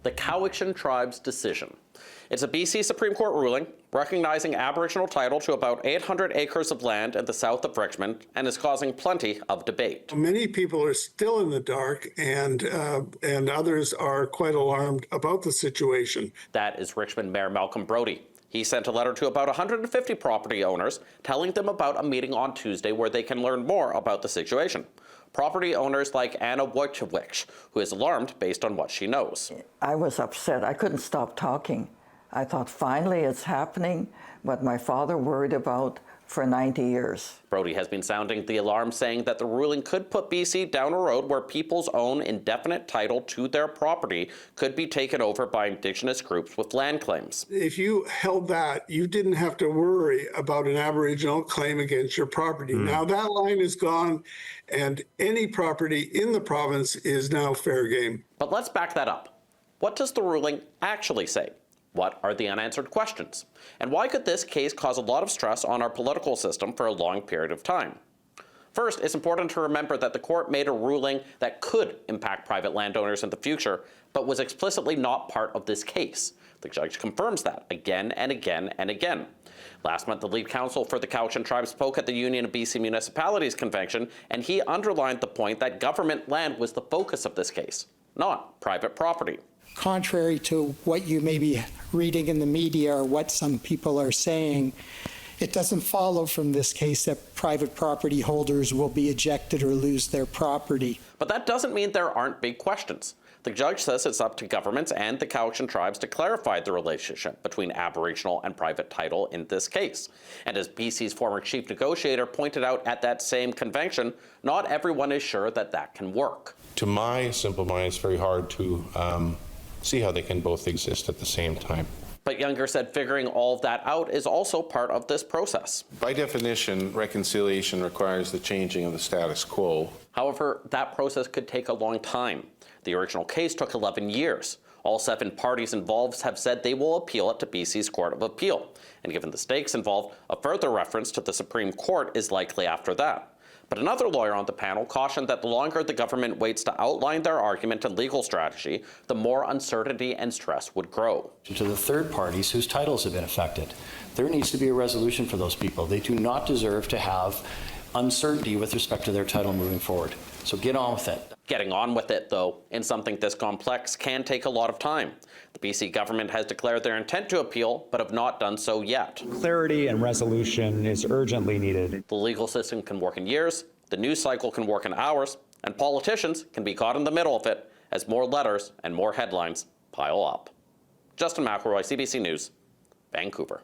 the Cowichan Tribes decision. It's a BC Supreme Court ruling recognizing Aboriginal title to about 800 acres of land in the south of Richmond and is causing plenty of debate. Many people are still in the dark, and others are quite alarmed about the situation. That is Richmond Mayor Malcolm Brodie. He sent a letter to about 150 property owners telling them about a meeting on Tuesday where they can learn more about the situation. Property owners like Anna Wojciech, who is alarmed based on what she knows. I was upset. I couldn't stop talking. I thought, finally it's happening, what my father worried about for 90 years. Brodie has been sounding the alarm, saying that the ruling could put BC down a road where people's own indefinite title to their property could be taken over by Indigenous groups with land claims. If you held that, you didn't have to worry about an Aboriginal claim against your property. Now that line is gone, and any property in the province is now fair game. But let's back that up. What does the ruling actually say? What are the unanswered questions? And why could this case cause a lot of stress on our political system for a long period of time? First, it's important to remember that the court made a ruling that could impact private landowners in the future, but was explicitly not part of this case. The judge confirms that again and again and again. Last month, the lead counsel for the Cowichan Tribes spoke at the Union of BC Municipalities Convention, and he underlined the point that government land was the focus of this case, not private property. Contrary to what you may be reading in the media or what some people are saying, it doesn't follow from this case that private property holders will be ejected or lose their property. But that doesn't mean there aren't big questions. The judge says it's up to governments and the Cowichan Tribes to clarify the relationship between Aboriginal and private title in this case. And as BC's former chief negotiator pointed out at that same convention, not everyone is sure that that can work. To my simple mind, it's very hard to see how they can both exist at the same time. But Younger said figuring all of that out is also part of this process. By definition, reconciliation requires the changing of the status quo. However, that process could take a long time. The original case took 11 years. All 7 parties involved have said they will appeal it to BC's Court of Appeal. And given the stakes involved, a further reference to the Supreme Court is likely after that. But another lawyer on the panel cautioned that the longer the government waits to outline their argument and legal strategy, the more uncertainty and stress would grow. To the third parties whose titles have been affected, there needs to be a resolution for those people. They do not deserve to have uncertainty with respect to their title moving forward. So get on with it. Getting on with it, though, in something this complex can take a lot of time. The BC government has declared their intent to appeal, but have not done so yet. Clarity and resolution is urgently needed. The legal system can work in years, the news cycle can work in hours, and politicians can be caught in the middle of it as more letters and more headlines pile up. Justin McElroy, CBC News, Vancouver.